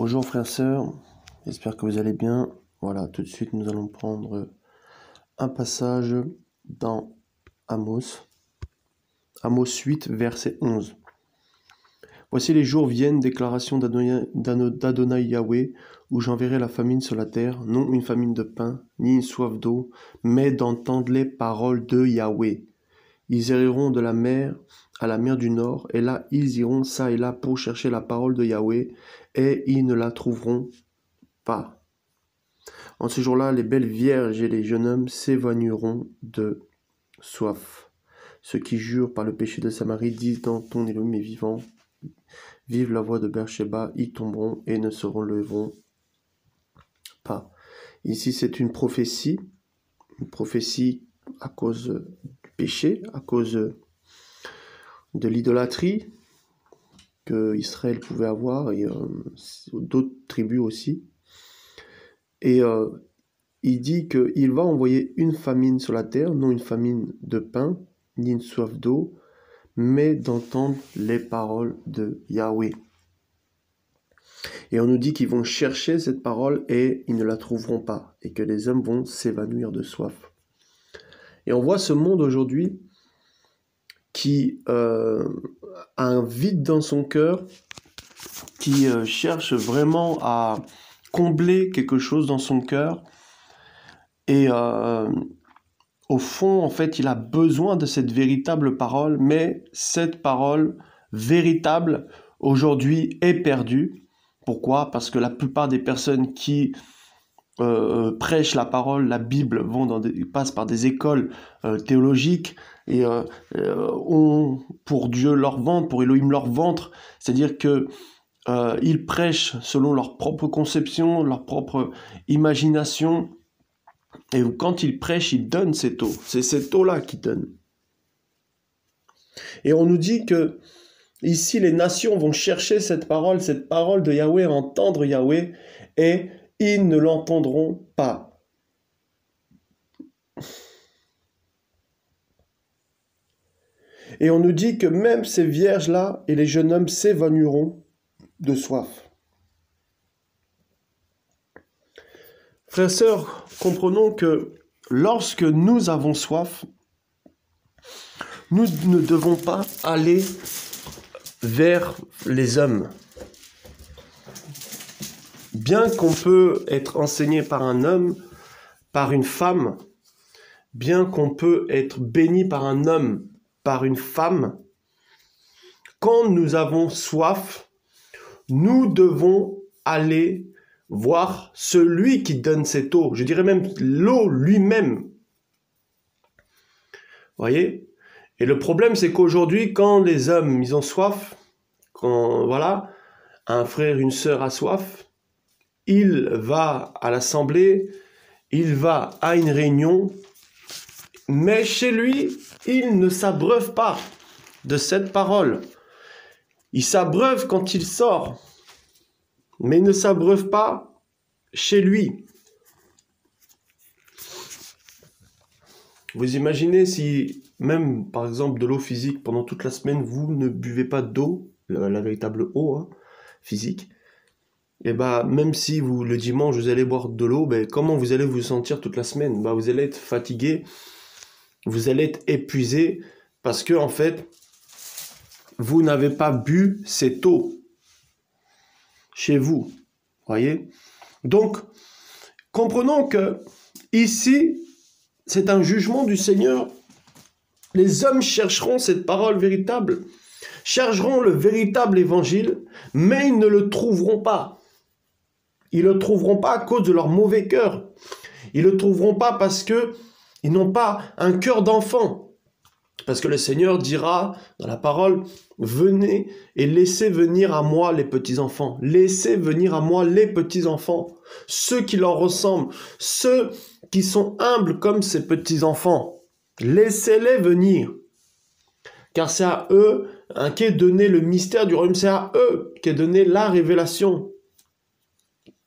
Bonjour frères, sœurs, j'espère que vous allez bien. Voilà, tout de suite nous allons prendre un passage dans Amos 8, verset 11. Voici les jours viennent, déclaration d'Adonai Yahweh, où j'enverrai la famine sur la terre, non une famine de pain, ni une soif d'eau, mais d'entendre les paroles de Yahweh. Ils erreront de la mer à la mer du Nord, et là ils iront çà et là pour chercher la parole de Yahweh, et ils ne la trouveront pas. En ce jour-là, les belles vierges et les jeunes hommes s'évanouiront de soif. Ceux qui jurent par le péché de Samarie disent dans ton Elohim est vivant, vive la voix de Beersheba, ils tomberont et ne se releveront pas. Ici, c'est une prophétie à cause du péché, à cause de l'idolâtrie que Israël pouvait avoir et d'autres tribus aussi. Et il dit qu'il va envoyer une famine sur la terre, non une famine de pain, ni une soif d'eau, mais d'entendre les paroles de Yahweh. Et on nous dit qu'ils vont chercher cette parole et ils ne la trouveront pas, et que les hommes vont s'évanouir de soif. Et on voit ce monde aujourd'hui qui a un vide dans son cœur, qui cherche vraiment à combler quelque chose dans son cœur. Et au fond, en fait, il a besoin de cette véritable parole, mais cette parole véritable, aujourd'hui, est perdue. Pourquoi ? Parce que la plupart des personnes qui prêchent la parole, la Bible, passent par des écoles théologiques et ont pour Dieu leur ventre, pour Elohim leur ventre. C'est-à-dire que ils prêchent selon leur propre conception, leur propre imagination. Et quand ils prêchent, ils donnent cette eau. C'est cette eau-là qu'ils donnent. Et on nous dit que ici, les nations vont chercher cette parole de Yahweh, entendre Yahweh, et ils ne l'entendront pas. Et on nous dit que même ces vierges-là et les jeunes hommes s'évanouiront de soif. Frères et sœurs, comprenons que lorsque nous avons soif, nous ne devons pas aller vers les hommes. Bien qu'on peut être enseigné par un homme, par une femme, bien qu'on peut être béni par un homme, par une femme, quand nous avons soif, nous devons aller voir celui qui donne cette eau. Je dirais même l'eau lui-même. Voyez ? Et le problème, c'est qu'aujourd'hui, quand les hommes, ils ont soif, quand, voilà, un frère, une sœur a soif, il va à l'assemblée, il va à une réunion, mais chez lui, il ne s'abreuve pas de cette parole. Il s'abreuve quand il sort, mais il ne s'abreuve pas chez lui. Vous imaginez si, même par exemple de l'eau physique, pendant toute la semaine, vous ne buvez pas d'eau, la véritable eau physique, et même si le dimanche vous allez boire de l'eau, comment vous allez vous sentir toute la semaine ? Vous allez être fatigué, vous allez être épuisé, parce que en fait, vous n'avez pas bu cette eau chez vous. Voyez ? Donc, comprenons que ici, c'est un jugement du Seigneur. Les hommes chercheront cette parole véritable, chercheront le véritable évangile, mais ils ne le trouveront pas. Ils ne le trouveront pas à cause de leur mauvais cœur. Ils ne le trouveront pas parce qu'ils n'ont pas un cœur d'enfant. Parce que le Seigneur dira dans la parole, venez et laissez venir à moi les petits-enfants. Laissez venir à moi les petits-enfants, ceux qui leur ressemblent, ceux qui sont humbles comme ces petits-enfants. Laissez-les venir. Car c'est à eux qu'est donné le mystère du royaume, c'est à eux qu'est donné la révélation.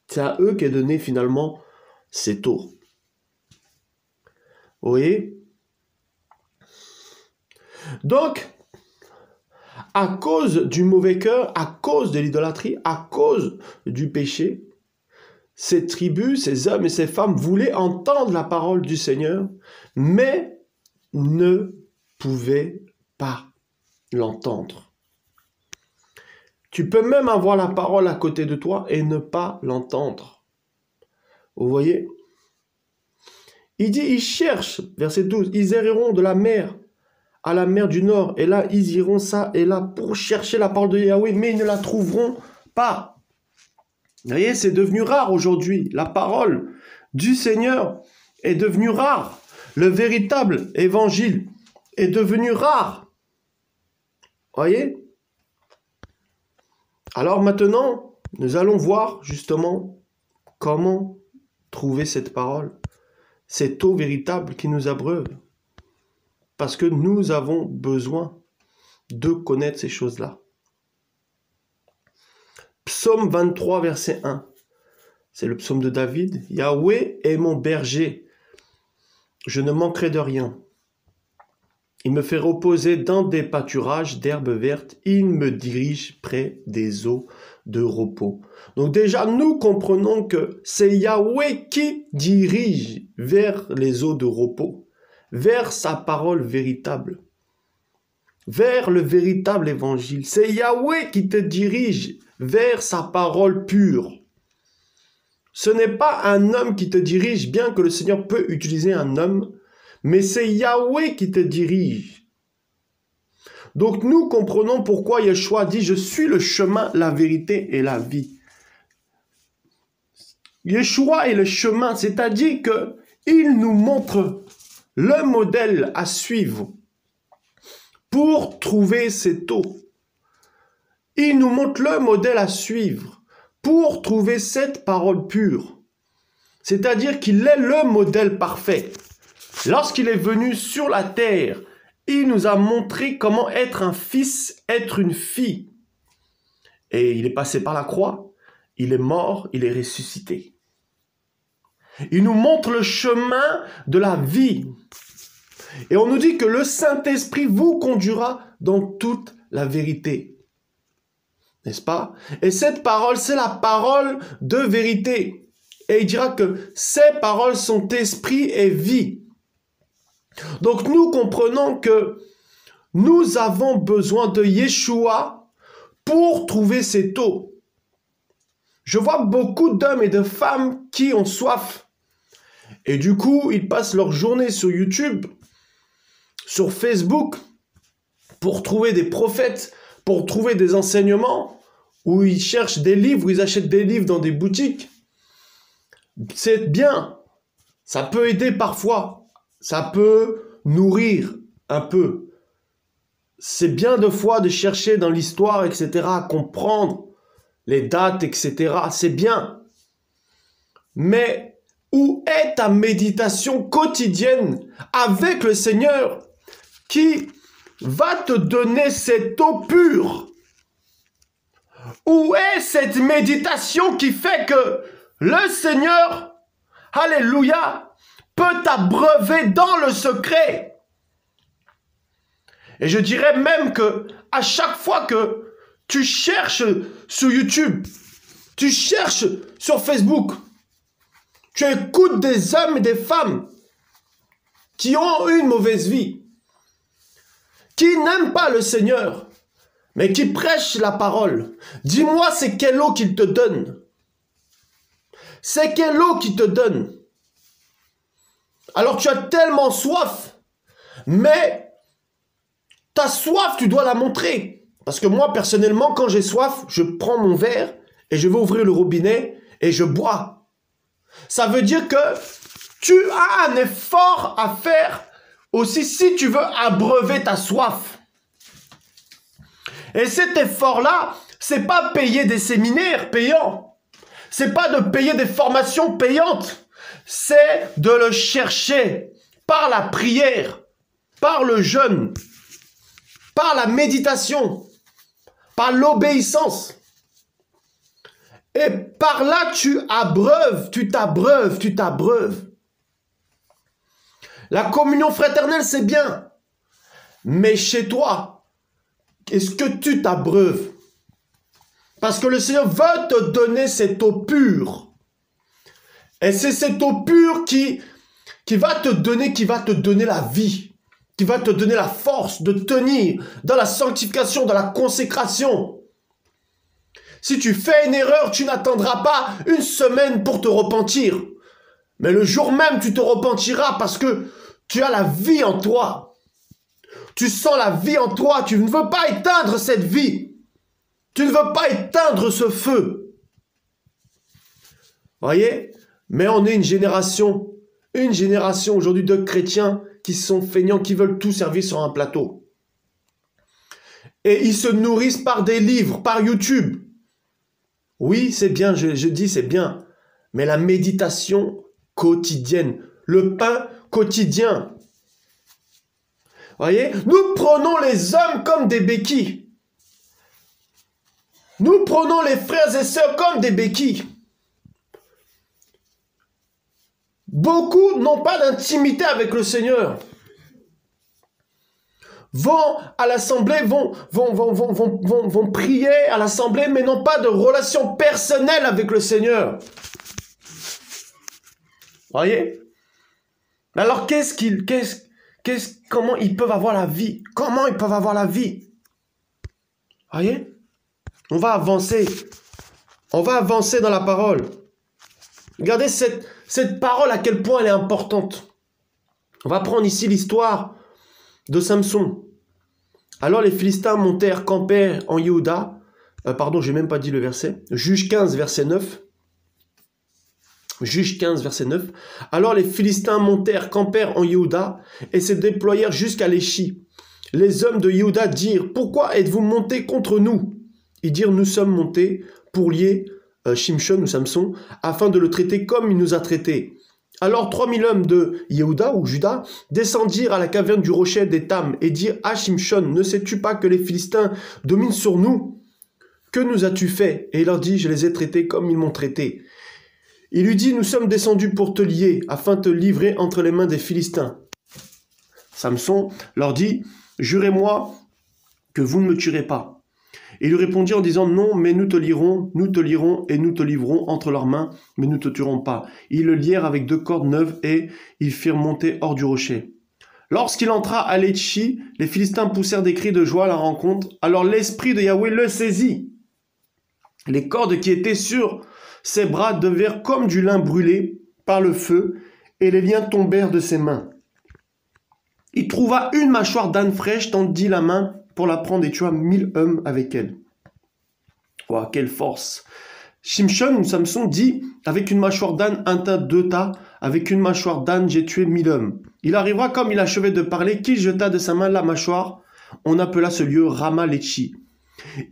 C'est à eux qu'est donné finalement cette eau. Vous voyez ? Donc, à cause du mauvais cœur, à cause de l'idolâtrie, à cause du péché, ces tribus, ces hommes et ces femmes voulaient entendre la parole du Seigneur, mais ne pouvaient pas l'entendre. Tu peux même avoir la parole à côté de toi et ne pas l'entendre. Vous voyez? Il dit, ils cherchent, verset 12, ils erreront de la mer à la mer du Nord, et là, ils iront ça et là pour chercher la parole de Yahweh, mais ils ne la trouveront pas. Vous voyez, c'est devenu rare aujourd'hui. La parole du Seigneur est devenue rare. Le véritable évangile est devenu rare. Voyez? Alors maintenant, nous allons voir justement comment trouver cette parole, cette eau véritable qui nous abreuve. Parce que nous avons besoin de connaître ces choses-là. Psaume 23, verset 1. C'est le psaume de David. Yahweh est mon berger. Je ne manquerai de rien. Il me fait reposer dans des pâturages d'herbes vertes. Il me dirige près des eaux de repos. Donc déjà, nous comprenons que c'est Yahweh qui dirige vers les eaux de repos, vers sa parole véritable, vers le véritable évangile. C'est Yahweh qui te dirige vers sa parole pure. Ce n'est pas un homme qui te dirige, bien que le Seigneur peut utiliser un homme, mais c'est Yahweh qui te dirige. Donc nous comprenons pourquoi Yeshua dit « Je suis le chemin, la vérité et la vie ». Yeshua est le chemin, c'est-à-dire qu'il nous montre le modèle à suivre pour trouver cette eau. Il nous montre le modèle à suivre pour trouver cette parole pure. C'est-à-dire qu'il est le modèle parfait. Lorsqu'il est venu sur la terre, il nous a montré comment être un fils, être une fille. Et il est passé par la croix, il est mort, il est ressuscité. Il nous montre le chemin de la vie. Et on nous dit que le Saint-Esprit vous conduira dans toute la vérité. N'est-ce pas? Et cette parole, c'est la parole de vérité. Et il dira que ces paroles sont esprit et vie. Donc nous comprenons que nous avons besoin de Yeshua pour trouver cette eau. Je vois beaucoup d'hommes et de femmes qui ont soif. Et du coup, ils passent leur journée sur YouTube, sur Facebook, pour trouver des prophètes, pour trouver des enseignements, où ils cherchent des livres, où ils achètent des livres dans des boutiques. C'est bien. Ça peut aider parfois. Ça peut nourrir un peu. C'est bien de fois de chercher dans l'histoire, etc., à comprendre les dates, etc. C'est bien. Mais où est ta méditation quotidienne avec le Seigneur qui va te donner cette eau pure? Où est cette méditation qui fait que le Seigneur, alléluia, peut t'abreuver dans le secret? Et je dirais même que à chaque fois que tu cherches sur YouTube, tu cherches sur Facebook, tu écoutes des hommes et des femmes qui ont une mauvaise vie, qui n'aiment pas le Seigneur, mais qui prêchent la parole. Dis-moi, c'est quelle eau qu'il te donne? C'est quelle eau qu'il te donne? Alors tu as tellement soif, mais ta soif, tu dois la montrer. Parce que moi, personnellement, quand j'ai soif, je prends mon verre et je vais ouvrir le robinet et je bois. Ça veut dire que tu as un effort à faire aussi si tu veux abreuver ta soif. Et cet effort-là, c'est pas payer des séminaires payants. C'est pas de payer des formations payantes. C'est de le chercher par la prière, par le jeûne, par la méditation, par l'obéissance. Et par là, tu abreuves, tu t'abreuves, tu t'abreuves. La communion fraternelle, c'est bien. Mais chez toi, est-ce que tu t'abreuves? Parce que le Seigneur veut te donner cette eau pure. Et c'est cette eau pure qui va te donner la vie, qui va te donner la force de tenir dans la sanctification, dans la consécration. Si tu fais une erreur, tu n'attendras pas une semaine pour te repentir. Mais le jour même, tu te repentiras parce que tu as la vie en toi. Tu sens la vie en toi. Tu ne veux pas éteindre cette vie. Tu ne veux pas éteindre ce feu. Voyez? Mais on est une génération aujourd'hui de chrétiens qui sont feignants, qui veulent tout servir sur un plateau. Et ils se nourrissent par des livres, par YouTube. Oui, c'est bien, je dis c'est bien. Mais la méditation quotidienne, le pain quotidien. Voyez, nous prenons les hommes comme des béquilles. Nous prenons les frères et sœurs comme des béquilles. Beaucoup n'ont pas d'intimité avec le Seigneur. Vont à l'assemblée, vont prier à l'assemblée, mais n'ont pas de relation personnelle avec le Seigneur. Voyez? Alors comment ils peuvent avoir la vie? Comment ils peuvent avoir la vie? Voyez? On va avancer. On va avancer dans la parole. Regardez cette parole, à quel point elle est importante. On va prendre ici l'histoire de Samson. Alors les Philistins montèrent, campèrent en Yehuda. Pardon, j'ai même pas dit le verset. Juge 15, verset 9. Juge 15, verset 9. Alors les Philistins montèrent, campèrent en Yehuda et se déployèrent jusqu'à l'Échi. Les hommes de Yehuda dirent, « Pourquoi êtes-vous montés contre nous ?» Ils dirent, « Nous sommes montés pour lier Shimshon ou Samson, afin de le traiter comme il nous a traités. » Alors 3000 hommes de Yehuda ou Juda descendirent à la caverne du rocher d'Étam et dirent à Shimshon, « Ne sais-tu pas que les Philistins dominent sur nous? Que nous as-tu fait ?» Et il leur dit, « Je les ai traités comme ils m'ont traité. » Il lui dit, « Nous sommes descendus pour te lier, afin de te livrer entre les mains des Philistins. » Samson leur dit, « Jurez-moi que vous ne me tuerez pas. » Et il lui répondit en disant, « Non, mais nous te lierons et nous te livrons entre leurs mains, mais nous ne te tuerons pas. » Ils le lièrent avec 2 cordes neuves et ils firent monter hors du rocher. Lorsqu'il entra à l'Échi, les Philistins poussèrent des cris de joie à la rencontre. Alors l'esprit de Yahweh le saisit. Les cordes qui étaient sur ses bras devinrent comme du lin brûlé par le feu, et les liens tombèrent de ses mains. Il trouva une mâchoire d'âne fraîche, tendit la main pour la prendre et tua 1000 hommes avec elle. Wow, quelle force! Shimshon ou Samson dit, avec une mâchoire d'âne, un tas, 2 tas, avec une mâchoire d'âne, j'ai tué 1000 hommes. Il arriva comme il achevait de parler, qu'il jeta de sa main la mâchoire. On appela ce lieu Rama Lechi.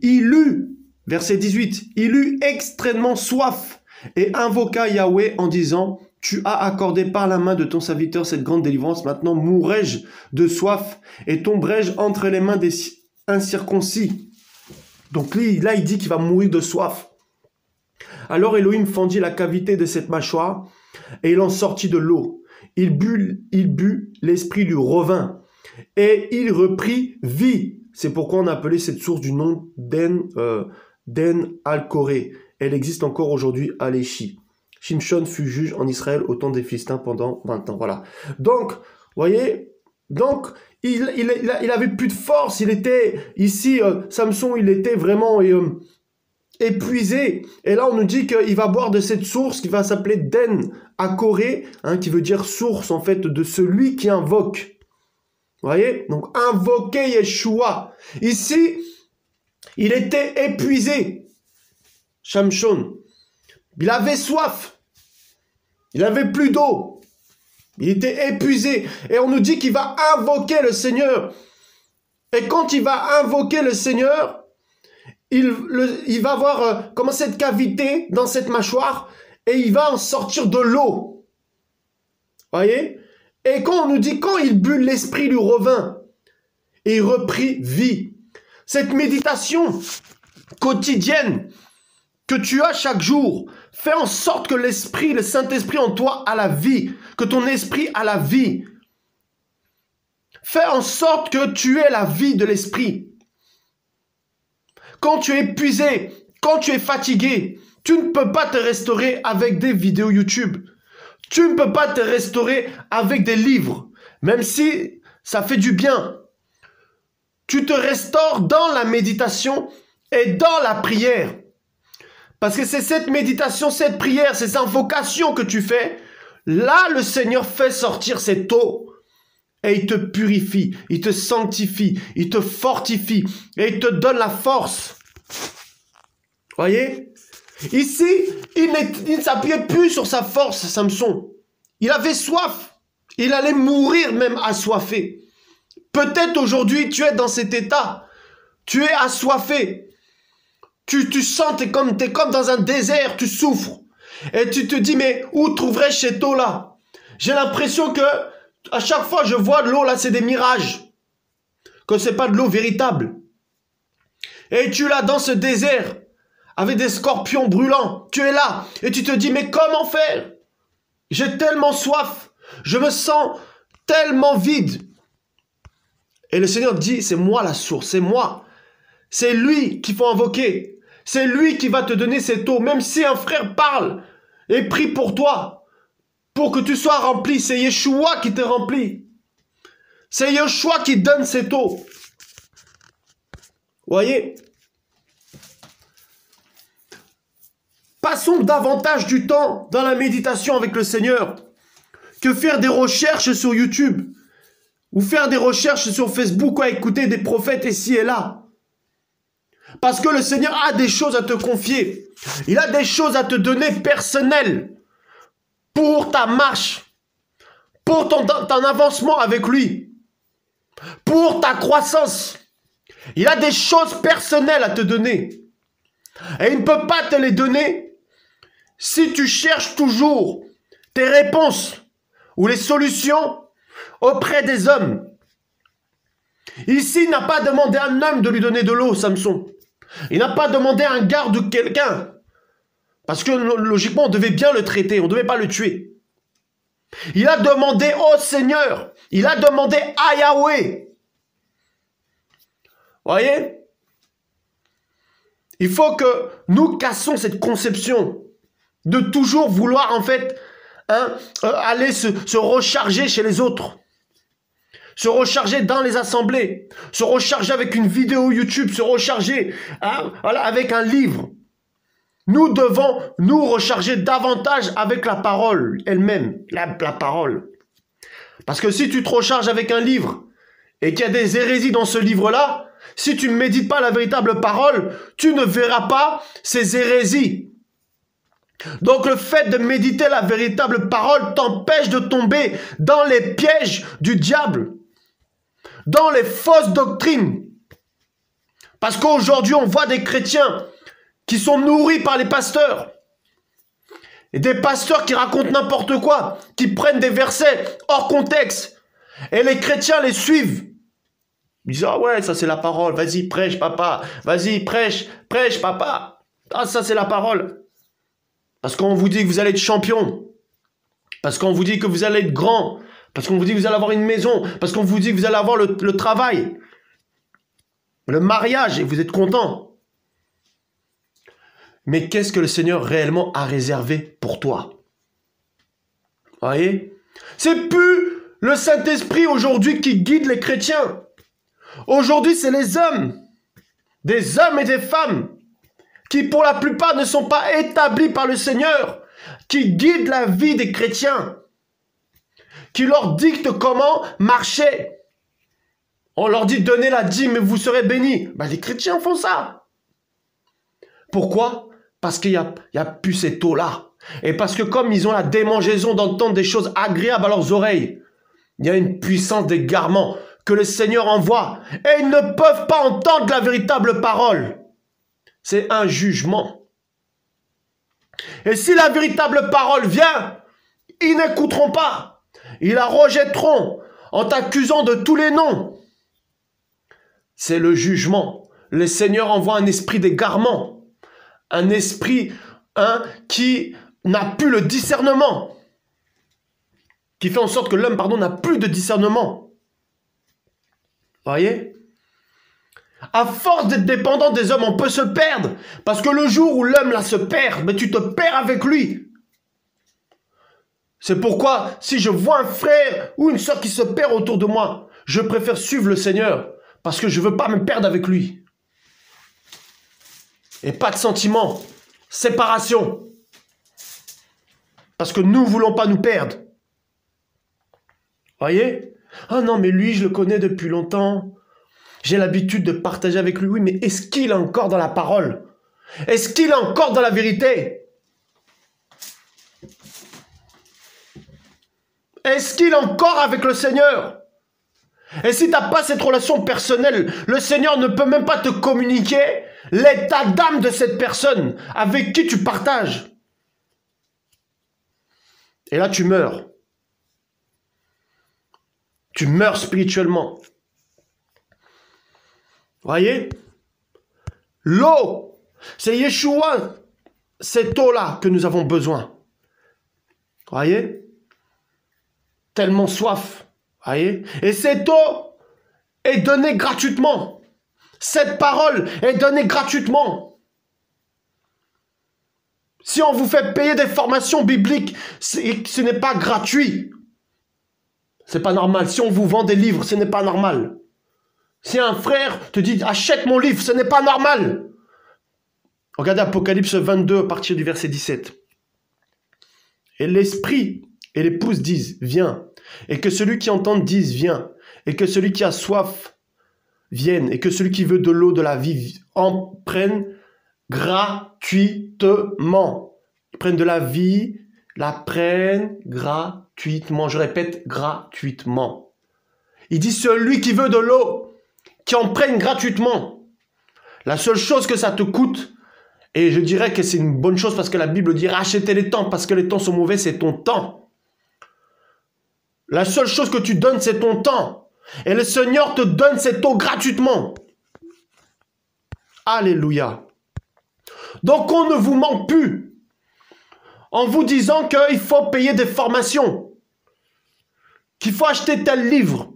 Il eut, verset 18, il eut extrêmement soif et invoqua Yahweh en disant, tu as accordé par la main de ton serviteur cette grande délivrance, maintenant mourrai-je de soif et tomberai-je entre les mains des incirconcis. Donc là, il dit qu'il va mourir de soif. Alors Elohim fendit la cavité de cette mâchoire et il en sortit de l'eau. Il but, l'esprit lui revint et il reprit vie. C'est pourquoi on a appelé cette source du nom d'En al-Koré. Elle existe encore aujourd'hui à l'Échi. Shimshon fut juge en Israël au temps des Philistins pendant 20 ans. Voilà. Donc, voyez, il avait plus de force. Il était ici, Samson, il était vraiment épuisé. Et là, on nous dit qu'il va boire de cette source qui va s'appeler Den Akoré, qui veut dire source en fait de celui qui invoque. Voyez, donc invoquer Yeshua. Ici, il était épuisé. Samson. Il avait soif. Il avait plus d'eau. Il était épuisé. Et on nous dit qu'il va invoquer le Seigneur. Et quand il va invoquer le Seigneur, il va avoir comme cette cavité dans cette mâchoire et il va en sortir de l'eau. Voyez? Et quand on nous dit, quand il but, l'esprit lui revint et il reprit vie. Cette méditation quotidienne que tu as chaque jour, fais en sorte que l'esprit, le Saint-Esprit en toi a la vie, que ton esprit a la vie. Fais en sorte que tu aies la vie de l'esprit. quand tu es épuisé, quand tu es fatigué, tu ne peux pas te restaurer avec des vidéos YouTube. Tu ne peux pas te restaurer avec des livres, même si ça fait du bien. Tu te restaures dans la méditation et dans la prière. Parce que c'est cette méditation, cette prière, ces invocations que tu fais. Là, le Seigneur fait sortir cette eau et il te purifie, il te sanctifie, il te fortifie et il te donne la force. Voyez? Ici, il ne s'appuyait plus sur sa force, Samson. Il avait soif. Il allait mourir même assoiffé. Peut-être aujourd'hui, tu es dans cet état. Tu es assoiffé. Tu sens, t'es comme dans un désert, tu souffres. Et tu te dis, mais où trouverais-je cette eau-là? J'ai l'impression que à chaque fois je vois de l'eau, là, c'est des mirages. Que c'est pas de l'eau véritable. Et tu es là dans ce désert, avec des scorpions brûlants. Tu es là, et tu te dis, mais comment faire? J'ai tellement soif. Je me sens tellement vide. Et le Seigneur dit, c'est moi la source, c'est moi. C'est lui qu'il faut invoquer. C'est lui qui va te donner cette eau. Même si un frère parle et prie pour toi, pour que tu sois rempli, c'est Yeshua qui te remplit. C'est Yeshua qui donne cette eau. Voyez? Passons davantage du temps dans la méditation avec le Seigneur que faire des recherches sur YouTube ou faire des recherches sur Facebook ou à écouter des prophètes ici et là. Parce que le Seigneur a des choses à te confier. Il a des choses à te donner personnelles pour ta marche, pour ton avancement avec lui, pour ta croissance. Il a des choses personnelles à te donner. Et il ne peut pas te les donner si tu cherches toujours tes réponses ou les solutions auprès des hommes. Ici, il n'a pas demandé à un homme de lui donner de l'eau, Samson. Il n'a pas demandé à un garde ou quelqu'un. Parce que logiquement, on devait bien le traiter, on ne devait pas le tuer. Il a demandé au Seigneur. Il a demandé à Yahweh. Voyez? Il faut que nous cassons cette conception de toujours vouloir en fait aller se recharger chez les autres. Se recharger dans les assemblées, se recharger avec une vidéo YouTube, se recharger avec un livre. Nous devons nous recharger davantage avec la parole elle-même, la parole. Parce que si tu te recharges avec un livre et qu'il y a des hérésies dans ce livre-là, si tu ne médites pas la véritable parole, tu ne verras pas ces hérésies. Donc le fait de méditer la véritable parole t'empêche de tomber dans les pièges du diable, dans les fausses doctrines. Parce qu'aujourd'hui, on voit des chrétiens qui sont nourris par les pasteurs. Et des pasteurs qui racontent n'importe quoi, qui prennent des versets hors contexte. Et les chrétiens les suivent. Ils disent, ah ouais, ça c'est la parole, vas-y, prêche papa, vas-y, prêche papa. Ah, ça c'est la parole. Parce qu'on vous dit que vous allez être champion. Parce qu'on vous dit que vous allez être grand. Parce qu'on vous dit que vous allez avoir une maison. Parce qu'on vous dit que vous allez avoir le travail. Le mariage, et vous êtes content. Mais qu'est-ce que le Seigneur réellement a réservé pour toi? Voyez? C'est plus le Saint-Esprit aujourd'hui qui guide les chrétiens. Aujourd'hui, c'est les hommes. Des hommes et des femmes qui, pour la plupart, ne sont pas établis par le Seigneur, qui guident la vie des chrétiens, qui leur dictent comment marcher. On leur dit, donnez la dîme et vous serez bénis. Ben, les chrétiens font ça. Pourquoi? Parce qu'il y a plus cette eau-là. Et parce que comme ils ont la démangeaison d'entendre des choses agréables à leurs oreilles, il y a une puissance d'égarement que le Seigneur envoie. Et ils ne peuvent pas entendre la véritable parole. C'est un jugement. Et si la véritable parole vient, ils n'écouteront pas. Ils la rejetteront en t'accusant de tous les noms. C'est le jugement. Le Seigneur envoie un esprit d'égarement. Un esprit qui n'a plus le discernement. Qui fait en sorte que l'homme, n'a plus de discernement. Voyez? À force d'être dépendant des hommes, on peut se perdre. Parce que le jour où l'homme là se perd, mais tu te perds avec lui. C'est pourquoi, si je vois un frère ou une sœur qui se perd autour de moi, je préfère suivre le Seigneur. Parce que je ne veux pas me perdre avec lui. Et pas de sentiment. Séparation. Parce que nous ne voulons pas nous perdre. Voyez? Ah non, mais lui, je le connais depuis longtemps. J'ai l'habitude de partager avec lui. Oui, mais est-ce qu'il est encore dans la parole? Est-ce qu'il est encore dans la vérité? Est-ce qu'il est encore avec le Seigneur? Et si tu n'as pas cette relation personnelle, le Seigneur ne peut même pas te communiquer l'état d'âme de cette personne avec qui tu partages. Et là, tu meurs. Tu meurs spirituellement. Voyez? L'eau, c'est Yeshua, cette eau-là que nous avons besoin. Voyez? Tellement soif. Voyez? Et cette eau est donnée gratuitement. Cette parole est donnée gratuitement. Si on vous fait payer des formations bibliques, ce n'est pas gratuit. C'est pas normal. Si on vous vend des livres, ce n'est pas normal. Si un frère te dit « achète mon livre », ce n'est pas normal. Regardez Apocalypse 22 à partir du verset 17. Et l'esprit et l'épouse disent « viens ». Et que celui qui entend dise « viens ». Et que celui qui a soif vienne. Et que celui qui veut de l'eau de la vie en prenne gratuitement. Ils prennent de la vie, la prennent gratuitement. Je répète, gratuitement. Il dit celui qui veut de l'eau, qui en prenne gratuitement. La seule chose que ça te coûte, et je dirais que c'est une bonne chose parce que la Bible dit rachetez les temps parce que les temps sont mauvais, c'est ton temps. La seule chose que tu donnes, c'est ton temps. Et le Seigneur te donne cette eau gratuitement. Alléluia. Donc on ne vous ment plus en vous disant qu'il faut payer des formations, qu'il faut acheter tel livre.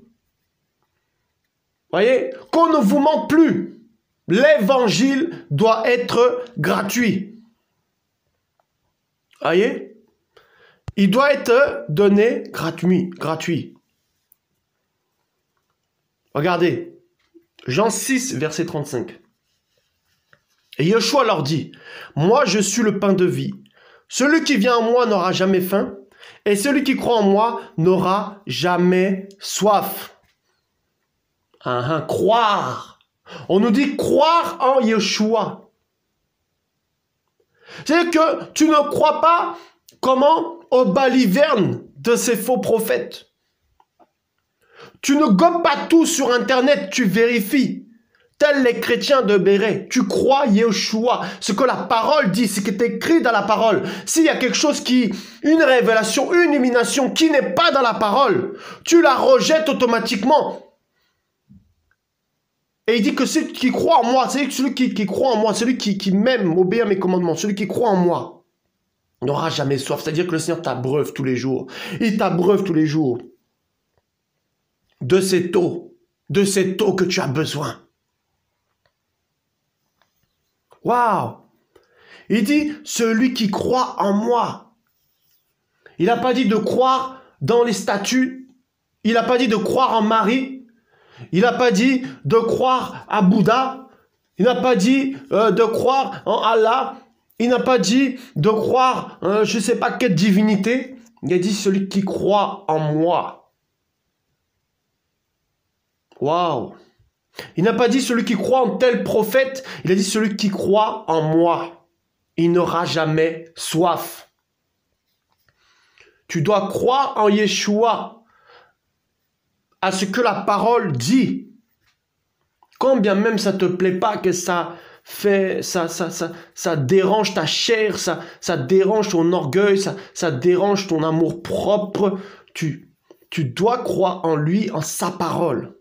Voyez, qu'on ne vous mente plus. L'évangile doit être gratuit. Voyez, il doit être donné gratuit. Regardez, Jean 6, verset 35. Et Yeshua leur dit, « Moi, je suis le pain de vie. Celui qui vient en moi n'aura jamais faim, et celui qui croit en moi n'aura jamais soif. » Croire. On nous dit croire en Yeshua. C'est que tu ne crois pas comment aux balivernes de ces faux prophètes. Tu ne gobes pas tout sur Internet, tu vérifies. Tels les chrétiens de Béret, tu crois Yeshua, ce que la parole dit, ce qui est écrit dans la parole. S'il y a quelque chose une révélation, une illumination qui n'est pas dans la parole, tu la rejettes automatiquement. Et il dit que celui qui croit en moi, celui qui croit en moi, celui qui m'aime, obéit à mes commandements, celui qui croit en moi, n'aura jamais soif. C'est-à-dire que le Seigneur t'abreuve tous les jours. Il t'abreuve tous les jours de cette eau que tu as besoin. Waouh! Il dit, celui qui croit en moi. Il n'a pas dit de croire dans les statues. Il n'a pas dit de croire en Marie. Il n'a pas dit de croire à Bouddha. Il n'a pas dit de croire en Allah. Il n'a pas dit de croire, je ne sais pas quelle divinité. Il a dit celui qui croit en moi. Waouh! Il n'a pas dit celui qui croit en tel prophète. Il a dit celui qui croit en moi. Il n'aura jamais soif. Tu dois croire en Yeshua, à ce que la parole dit. Quand bien même ça te plaît pas, que ça dérange ta chair, ça dérange ton orgueil, ça dérange ton amour propre, tu dois croire en lui, en sa parole.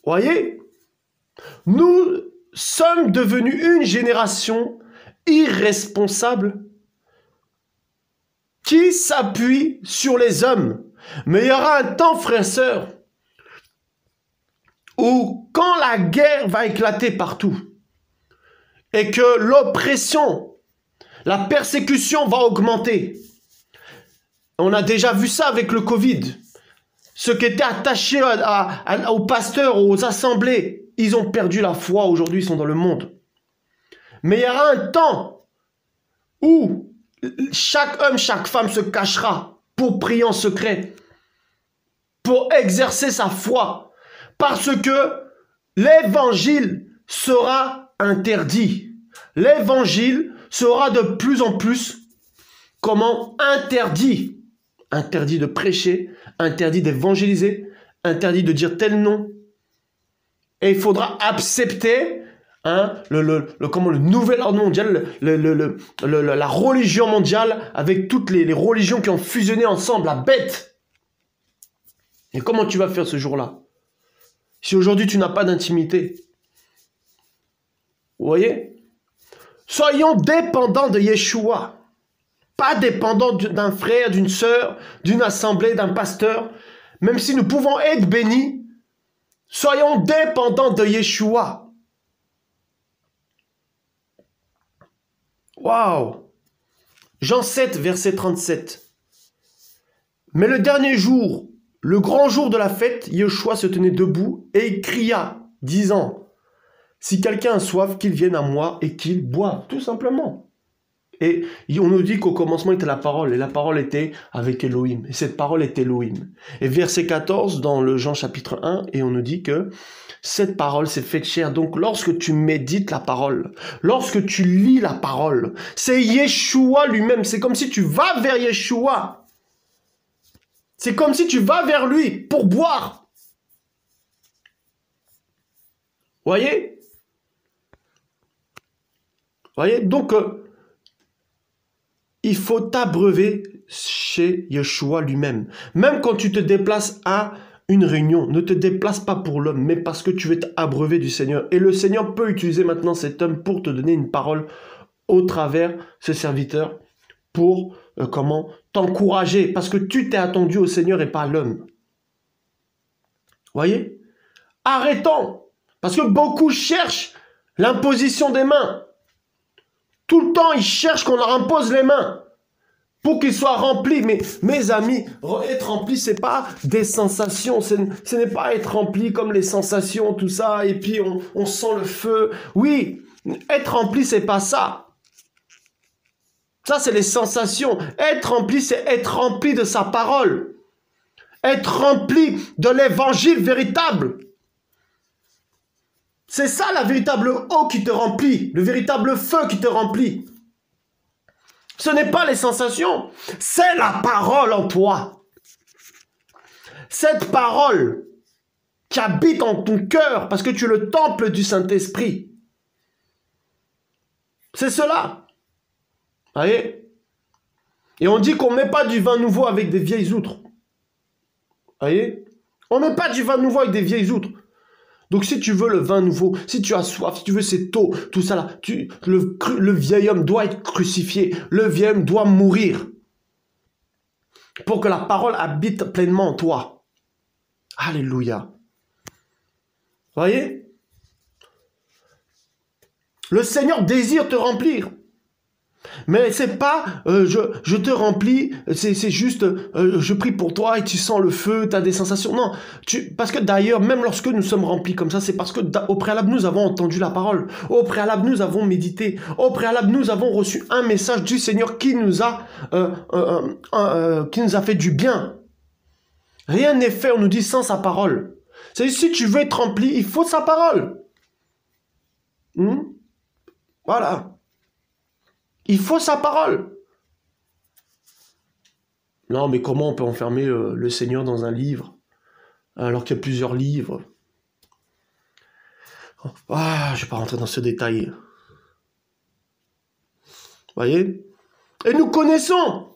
Voyez, nous sommes devenus une génération irresponsable qui s'appuie sur les hommes. Mais il y aura un temps, frères et sœurs, où quand la guerre va éclater partout et que l'oppression, la persécution va augmenter. On a déjà vu ça avec le Covid. Ceux qui étaient attachés aux pasteurs, aux assemblées, ils ont perdu la foi. Aujourd'hui, ils sont dans le monde. Mais il y aura un temps où chaque homme, chaque femme se cachera pour prier en secret, pour exercer sa foi, parce que l'évangile sera interdit. L'évangile sera de plus en plus, interdit. Interdit de prêcher, interdit d'évangéliser, interdit de dire tel nom. Et il faudra accepter le nouvel ordre mondial, la religion mondiale, avec toutes les religions qui ont fusionné ensemble, la bête. Et comment tu vas faire ce jour-là? Si aujourd'hui tu n'as pas d'intimité. Vous voyez? Soyons dépendants de Yeshua. Pas dépendants d'un frère, d'une sœur, d'une assemblée, d'un pasteur. Même si nous pouvons être bénis, soyons dépendants de Yeshua. Waouh! Jean 7, verset 37. Mais le dernier jour, le grand jour de la fête, Yeshua se tenait debout et il cria, disant, si quelqu'un a soif, qu'il vienne à moi et qu'il boive, tout simplement. Et on nous dit qu'au commencement était la parole, et la parole était avec Elohim, et cette parole est Elohim. Et verset 14 dans le Jean chapitre 1, et on nous dit que cette parole s'est faite chair. Donc lorsque tu médites la parole, lorsque tu lis la parole, c'est Yeshua lui-même, c'est comme si tu vas vers Yeshua. C'est comme si tu vas vers lui pour boire. Voyez? Voyez? Donc, il faut t'abreuver chez Yeshua lui-même. Même quand tu te déplaces à une réunion, ne te déplace pas pour l'homme, mais parce que tu veux t'abreuver du Seigneur. Et le Seigneur peut utiliser maintenant cet homme pour te donner une parole au travers ce serviteur pour, t'encourager. Parce que tu t'es attendu au Seigneur et pas à l'homme. Voyez? Arrêtons. Parce que beaucoup cherchent l'imposition des mains. Tout le temps, ils cherchent qu'on leur impose les mains pour qu'ils soient remplis. Mais mes amis, être rempli, c'est pas des sensations. Ce n'est pas être rempli comme les sensations, tout ça, et puis on sent le feu. Oui, être rempli, c'est pas ça. Ça, c'est les sensations. Être rempli, c'est être rempli de sa parole. Être rempli de l'évangile véritable. C'est ça la véritable eau qui te remplit, le véritable feu qui te remplit. Ce n'est pas les sensations, c'est la parole en toi. Cette parole qui habite en ton cœur parce que tu es le temple du Saint-Esprit. C'est cela. Voyez? Et on dit qu'on ne met pas du vin nouveau avec des vieilles outres. Voyez? On ne met pas du vin nouveau avec des vieilles outres. Donc si tu veux le vin nouveau, si tu as soif, si tu veux cette eau, tout ça là, le vieil homme doit être crucifié, le vieil homme doit mourir pour que la parole habite pleinement en toi. Alléluia. Voyez? Le Seigneur désire te remplir. Mais c'est pas je te remplis, c'est juste je prie pour toi et tu sens le feu, tu as des sensations. Non, parce que d'ailleurs, même lorsque nous sommes remplis comme ça, c'est parce que au préalable, nous avons entendu la parole. Au préalable, nous avons médité. Au préalable, nous avons reçu un message du Seigneur qui nous a fait du bien. Rien n'est fait, on nous dit, sans sa parole. C'est si tu veux être rempli, il faut sa parole. Voilà. Il faut sa parole. Non, mais comment on peut enfermer le Seigneur dans un livre alors qu'il y a plusieurs livres? Je ne vais pas rentrer dans ce détail. Voyez? Et nous connaissons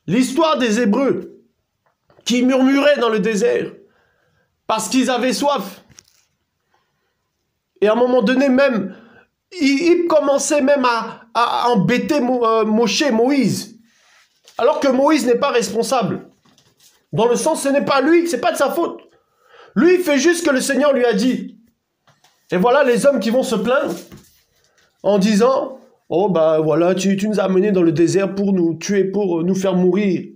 l'histoire des Hébreux qui murmuraient dans le désert parce qu'ils avaient soif. Et à un moment donné même, il commençait même à embêter Moïse. Alors que Moïse n'est pas responsable. Dans le sens, ce n'est pas lui, ce n'est pas de sa faute. Lui, il fait juste ce que le Seigneur lui a dit. Et voilà les hommes qui vont se plaindre en disant, oh bah voilà, tu nous as amenés dans le désert pour nous tuer, pour nous faire mourir.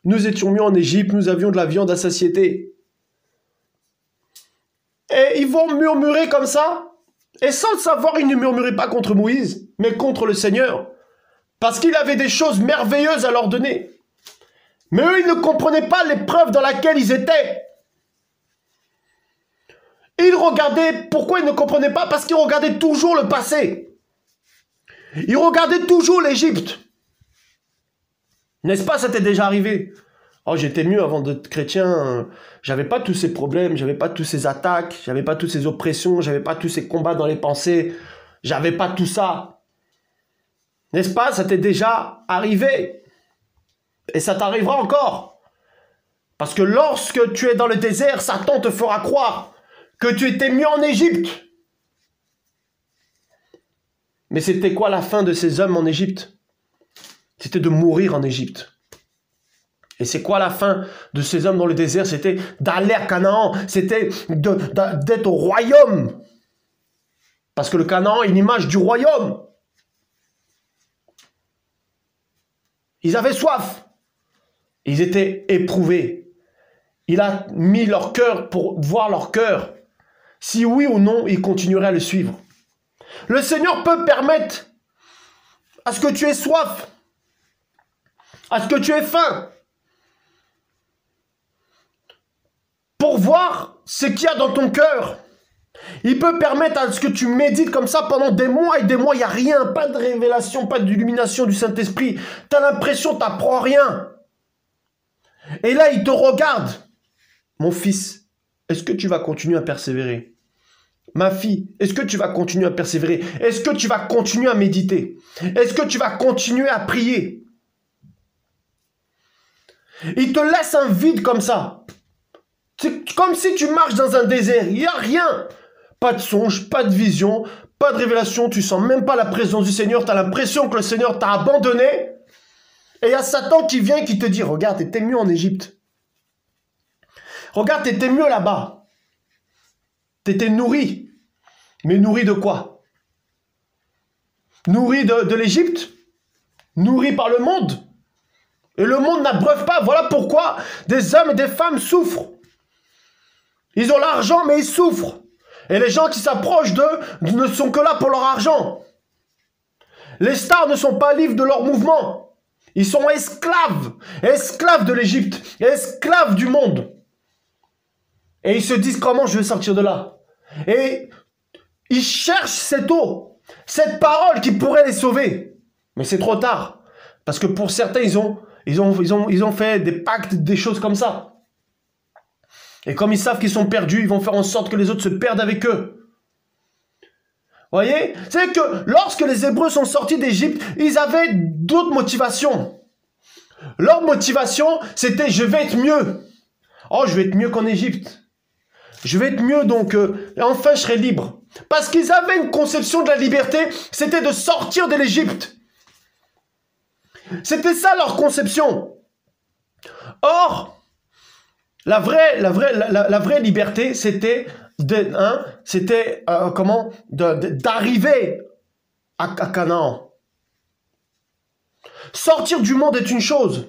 Nous étions mieux en Égypte, nous avions de la viande à satiété. Et ils vont murmurer comme ça. Et sans le savoir, ils ne murmuraient pas contre Moïse, mais contre le Seigneur. Parce qu'il avait des choses merveilleuses à leur donner. Mais eux, ils ne comprenaient pas l'épreuve dans laquelle ils étaient. Ils regardaient, pourquoi ils ne comprenaient pas? Parce qu'ils regardaient toujours le passé. Ils regardaient toujours l'Égypte. N'est-ce pas, ça t'est déjà arrivé? Oh, j'étais mieux avant d'être chrétien, j'avais pas tous ces problèmes, j'avais pas tous ces attaques, j'avais pas toutes ces oppressions, j'avais pas tous ces combats dans les pensées, j'avais pas tout ça. N'est-ce pas, ça t'est déjà arrivé? Et ça t'arrivera encore. Parce que lorsque tu es dans le désert, Satan te fera croire que tu étais mieux en Égypte. Mais c'était quoi la fin de ces hommes en Égypte? C'était de mourir en Égypte. Et c'est quoi la fin de ces hommes dans le désert? C'était d'aller à Canaan, c'était d'être au royaume. Parce que le Canaan est une image du royaume. Ils avaient soif. Ils étaient éprouvés. Il a mis leur cœur pour voir leur cœur. Si oui ou non, ils continueraient à le suivre. Le Seigneur peut permettre à ce que tu aies soif, à ce que tu aies faim, pour voir ce qu'il y a dans ton cœur. Il peut permettre à ce que tu médites comme ça pendant des mois et des mois, il n'y a rien, pas de révélation, pas d'illumination du Saint-Esprit. Tu as l'impression que tu n'apprends rien. Et là, il te regarde. Mon fils, est-ce que tu vas continuer à persévérer? Ma fille, est-ce que tu vas continuer à persévérer? Est-ce que tu vas continuer à méditer? Est-ce que tu vas continuer à prier? Il te laisse un vide comme ça. C'est comme si tu marches dans un désert. Il n'y a rien. Pas de songe, pas de vision, pas de révélation. Tu sens même pas la présence du Seigneur. Tu as l'impression que le Seigneur t'a abandonné. Et il y a Satan qui vient qui te dit, regarde, t'étais mieux en Égypte. Regarde, t'étais mieux là-bas. T'étais nourri. Mais nourri de quoi? Nourri de l'Égypte? Nourri par le monde? Et le monde n'abreuve pas. Voilà pourquoi des hommes et des femmes souffrent. Ils ont l'argent, mais ils souffrent. Et les gens qui s'approchent d'eux ne sont que là pour leur argent. Les stars ne sont pas libres de leur mouvement. Ils sont esclaves. Esclaves de l'Égypte. Esclaves du monde. Et ils se disent comment je vais sortir de là. Et ils cherchent cette eau. Cette parole qui pourrait les sauver. Mais c'est trop tard. Parce que pour certains, ils ont fait des pactes, des choses comme ça. Et comme ils savent qu'ils sont perdus, ils vont faire en sorte que les autres se perdent avec eux. Voyez? C'est que lorsque les Hébreux sont sortis d'Égypte, ils avaient d'autres motivations. Leur motivation, c'était « je vais être mieux ». Oh, je vais être mieux qu'en Égypte. Je vais être mieux, donc enfin je serai libre. Parce qu'ils avaient une conception de la liberté, c'était de sortir de l'Égypte. C'était ça leur conception. Or, la vraie liberté, c'était d'arriver à Canaan. Sortir du monde est une chose,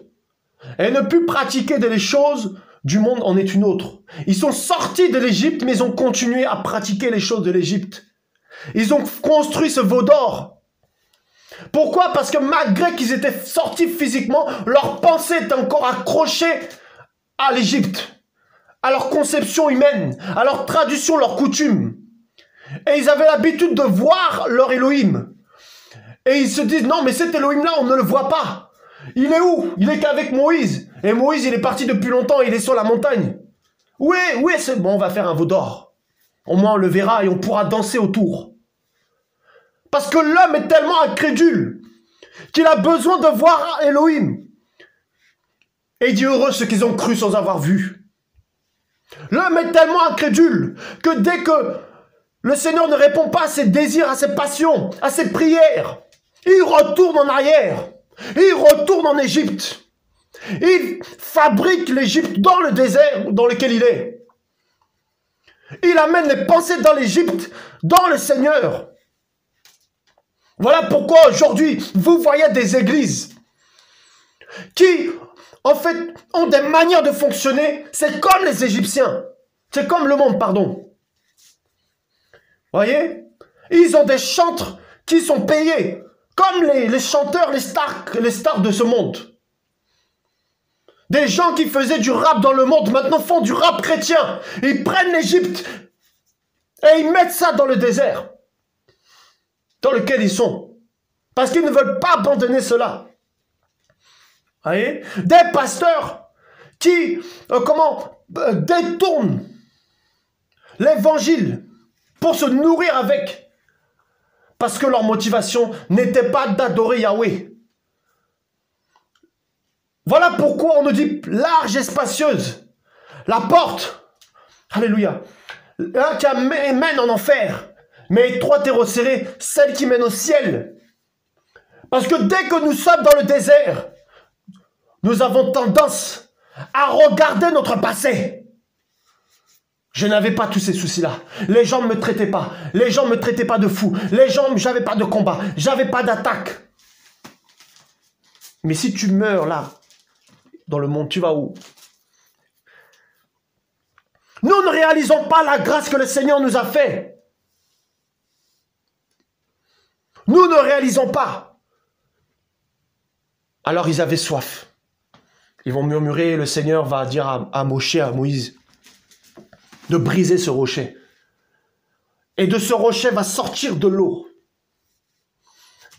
et ne plus pratiquer les choses du monde en est une autre. Ils sont sortis de l'Égypte, mais ils ont continué à pratiquer les choses de l'Égypte. Ils ont construit ce veau d'or. Pourquoi? Parce que malgré qu'ils étaient sortis physiquement, leur pensée était encore accrochée à l'Égypte, à leur conception humaine, à leur tradition, leur coutume. Et ils avaient l'habitude de voir leur Elohim. Et ils se disent, non, mais cet Elohim-là, on ne le voit pas. Il est où? Il est qu'avec Moïse. Et Moïse, il est parti depuis longtemps, il est sur la montagne. Oui, c'est bon, on va faire un veau d'or. Au moins, on le verra et on pourra danser autour. Parce que l'homme est tellement incrédule qu'il a besoin de voir Elohim. Et il dit heureux ceux qui ont cru sans avoir vu. L'homme est tellement incrédule que dès que le Seigneur ne répond pas à ses désirs, à ses passions, à ses prières, il retourne en arrière. Il retourne en Égypte. Il fabrique l'Égypte dans le désert dans lequel il est. Il amène les pensées dans l'Égypte, dans le Seigneur. Voilà pourquoi aujourd'hui, vous voyez des églises qui, en fait, ont des manières de fonctionner. C'est comme les Égyptiens. C'est comme le monde, pardon. Voyez? Ils ont des chantres qui sont payés. Comme les chanteurs, les stars de ce monde. Des gens qui faisaient du rap dans le monde, maintenant font du rap chrétien. Ils prennent l'Égypte et ils mettent ça dans le désert dans lequel ils sont. Parce qu'ils ne veulent pas abandonner cela. Voyez? Des pasteurs qui, détournent l'évangile pour se nourrir avec. Parce que leur motivation n'était pas d'adorer Yahweh. Voilà pourquoi on nous dit large et spacieuse. La porte, alléluia, qui mène en enfer, mais étroite et resserrée, celle qui mène au ciel. Parce que dès que nous sommes dans le désert, nous avons tendance à regarder notre passé. Je n'avais pas tous ces soucis-là. Les gens ne me traitaient pas. Les gens ne me traitaient pas de fou. Les gens, j'avais pas de combat. J'avais pas d'attaque. Mais si tu meurs là, dans le monde, tu vas où? Nous ne réalisons pas la grâce que le Seigneur nous a fait. Nous ne réalisons pas. Alors ils avaient soif. Ils vont murmurer, le Seigneur va dire à Moïse, de briser ce rocher. Et de ce rocher va sortir de l'eau.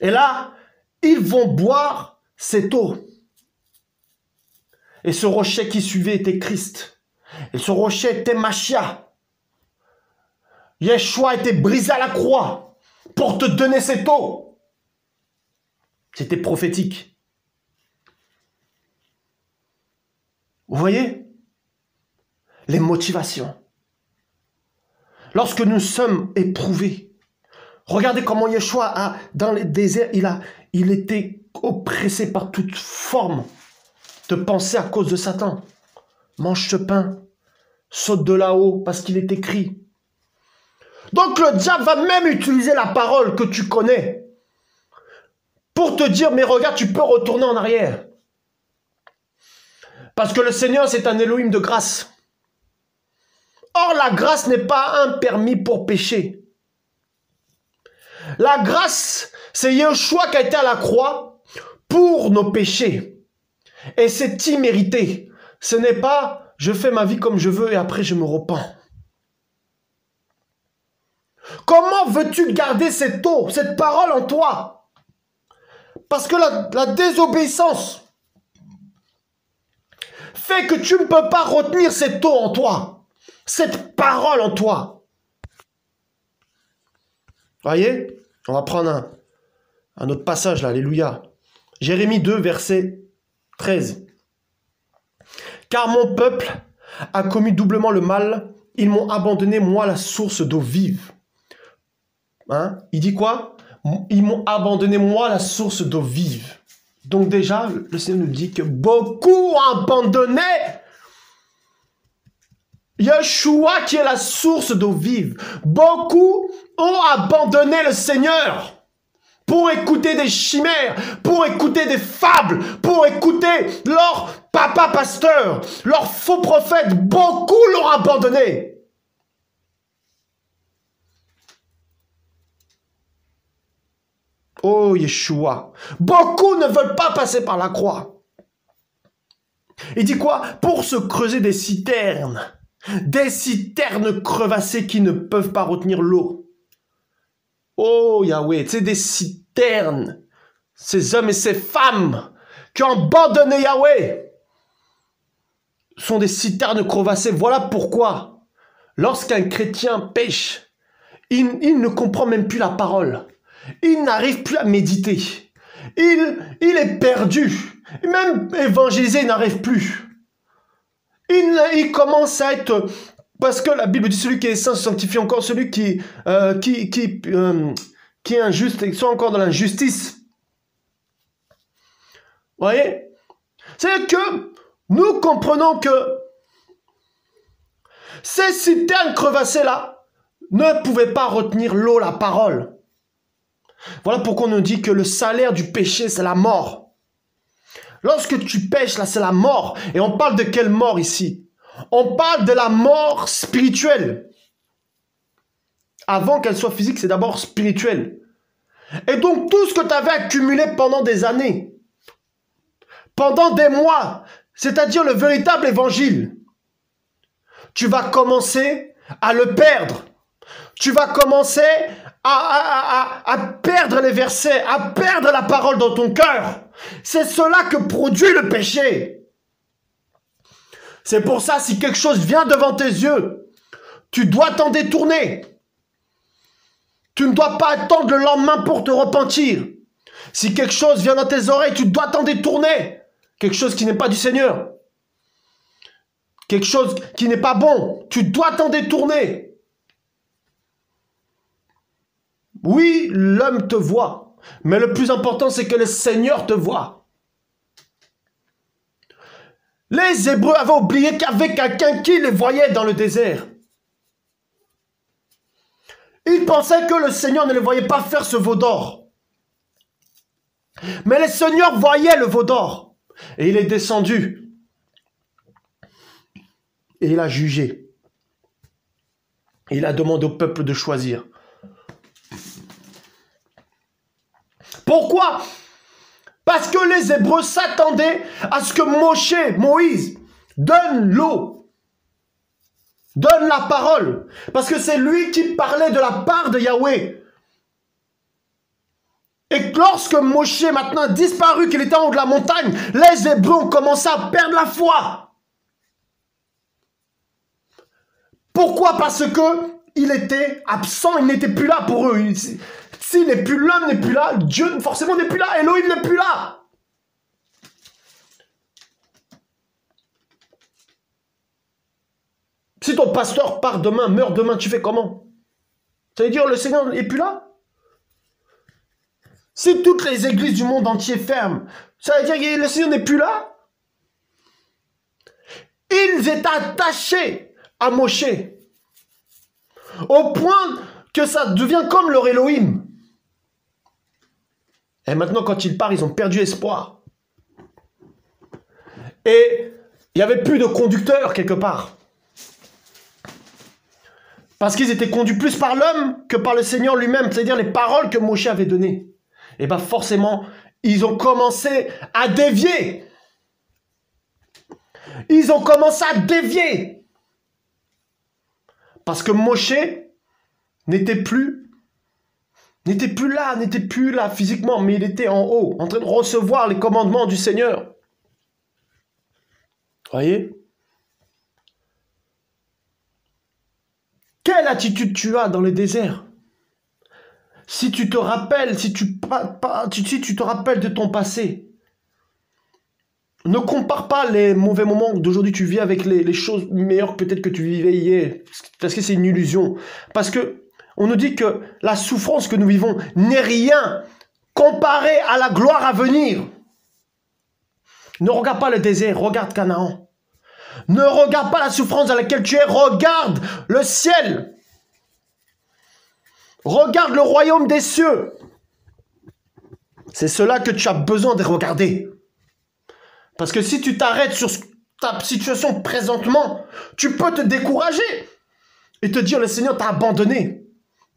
Et là, ils vont boire cette eau. Et ce rocher qui suivait était Christ. Et ce rocher était Machia. Yeshua était brisé à la croix pour te donner cette eau. C'était prophétique. Vous voyez? Les motivations. Lorsque nous sommes éprouvés, regardez comment Yeshua, dans le désert, il était oppressé par toute forme de pensée à cause de Satan. Mange ce pain, saute de là-haut, parce qu'il est écrit. Donc le diable va même utiliser la parole que tu connais pour te dire, mais regarde, tu peux retourner en arrière. Parce que le Seigneur, c'est un Elohim de grâce. Or, la grâce n'est pas un permis pour pécher. La grâce, c'est Yeshua qui a été à la croix pour nos péchés. Et c'est immérité. Ce n'est pas, je fais ma vie comme je veux et après je me repens. Comment veux-tu garder cette eau, cette parole en toi? Parce que la désobéissance fait que tu ne peux pas retenir cette eau en toi, cette parole en toi. Voyez? On va prendre un autre passage là, alléluia. Jérémie 2, verset 13. Car mon peuple a commis doublement le mal, ils m'ont abandonné, moi, la source d'eau vive. Hein? Il dit quoi? Ils m'ont abandonné, moi, la source d'eau vive. Donc déjà, le Seigneur nous dit que beaucoup ont abandonné Yeshua qui est la source d'eau vive. Beaucoup ont abandonné le Seigneur pour écouter des chimères, pour écouter des fables, pour écouter leur papa pasteur, leur faux prophète. Beaucoup l'ont abandonné. Oh Yeshua, beaucoup ne veulent pas passer par la croix. Il dit quoi? Pour se creuser des citernes crevassées qui ne peuvent pas retenir l'eau. Oh Yahweh, c'est des citernes, ces hommes et ces femmes qui ont abandonné Yahweh sont des citernes crevassées. Voilà pourquoi, lorsqu'un chrétien pêche, il ne comprend même plus la parole. Il n'arrive plus à méditer. Il est perdu. Même évangéliser, il n'arrive plus. Il commence à être... Parce que la Bible dit celui qui est saint se sanctifie encore, celui qui est injuste et soit encore dans l'injustice. Vous voyez? C'est que nous comprenons que Ces citernes crevassées-là ne pouvaient pas retenir l'eau, la parole. Voilà pourquoi on nous dit que le salaire du péché, c'est la mort. Lorsque tu pêches, là, c'est la mort. Et on parle de quelle mort ici? On parle de la mort spirituelle. Avant qu'elle soit physique, c'est d'abord spirituel. Et donc, tout ce que tu avais accumulé pendant des années, pendant des mois, c'est-à-dire le véritable évangile, tu vas commencer à le perdre. Tu vas commencer à perdre les versets, à perdre la parole dans ton cœur. C'est cela que produit le péché. C'est pour ça, si quelque chose vient devant tes yeux, tu dois t'en détourner. Tu ne dois pas attendre le lendemain pour te repentir. Si quelque chose vient dans tes oreilles, tu dois t'en détourner. Quelque chose qui n'est pas du Seigneur. Quelque chose qui n'est pas bon. Tu dois t'en détourner. Oui, l'homme te voit. Mais le plus important, c'est que le Seigneur te voit. Les Hébreux avaient oublié qu'avec quelqu'un qui les voyait dans le désert. Ils pensaient que le Seigneur ne les voyait pas faire ce veau d'or. Mais le Seigneur voyait le veau d'or. Et il est descendu. Et il a jugé. Et il a demandé au peuple de choisir. Pourquoi? Parce que les Hébreux s'attendaient à ce que Moïse, donne l'eau, donne la parole. Parce que c'est lui qui parlait de la part de Yahweh. Et lorsque Moïse maintenant a disparu, qu'il était en haut de la montagne, les Hébreux ont commencé à perdre la foi. Pourquoi? Parce que il était absent, il n'était plus là pour eux. S'il n'est plus l'homme n'est plus là, Dieu forcément n'est plus là, Elohim n'est plus là. Si ton pasteur part demain, meurt demain, tu fais comment? Ça veut dire le Seigneur n'est plus là? Si toutes les églises du monde entier ferment, ça veut dire que le Seigneur n'est plus là? Ils étaient attachés à Moshe, au point que ça devient comme leur Elohim. Et maintenant, quand il part, ils ont perdu espoir. Et il n'y avait plus de conducteur quelque part. Parce qu'ils étaient conduits plus par l'homme que par le Seigneur lui-même, c'est-à-dire les paroles que Moïse avait données. Et bien forcément, ils ont commencé à dévier. Ils ont commencé à dévier. Parce que Moïse n'était plus là physiquement, mais il était en haut, en train de recevoir les commandements du Seigneur. Voyez? Quelle attitude tu as dans le désert? Si tu te rappelles, si tu te rappelles de ton passé, ne compare pas les mauvais moments d'aujourd'hui tu vis avec les choses meilleures peut-être que tu vivais hier, parce que c'est une illusion. Parce que on nous dit que la souffrance que nous vivons n'est rien comparé à la gloire à venir. Ne regarde pas le désert, regarde Canaan. Ne regarde pas la souffrance dans laquelle tu es, regarde le ciel. Regarde le royaume des cieux. C'est cela que tu as besoin de regarder. Parce que si tu t'arrêtes sur ta situation présentement, tu peux te décourager et te dire le Seigneur t'a abandonné.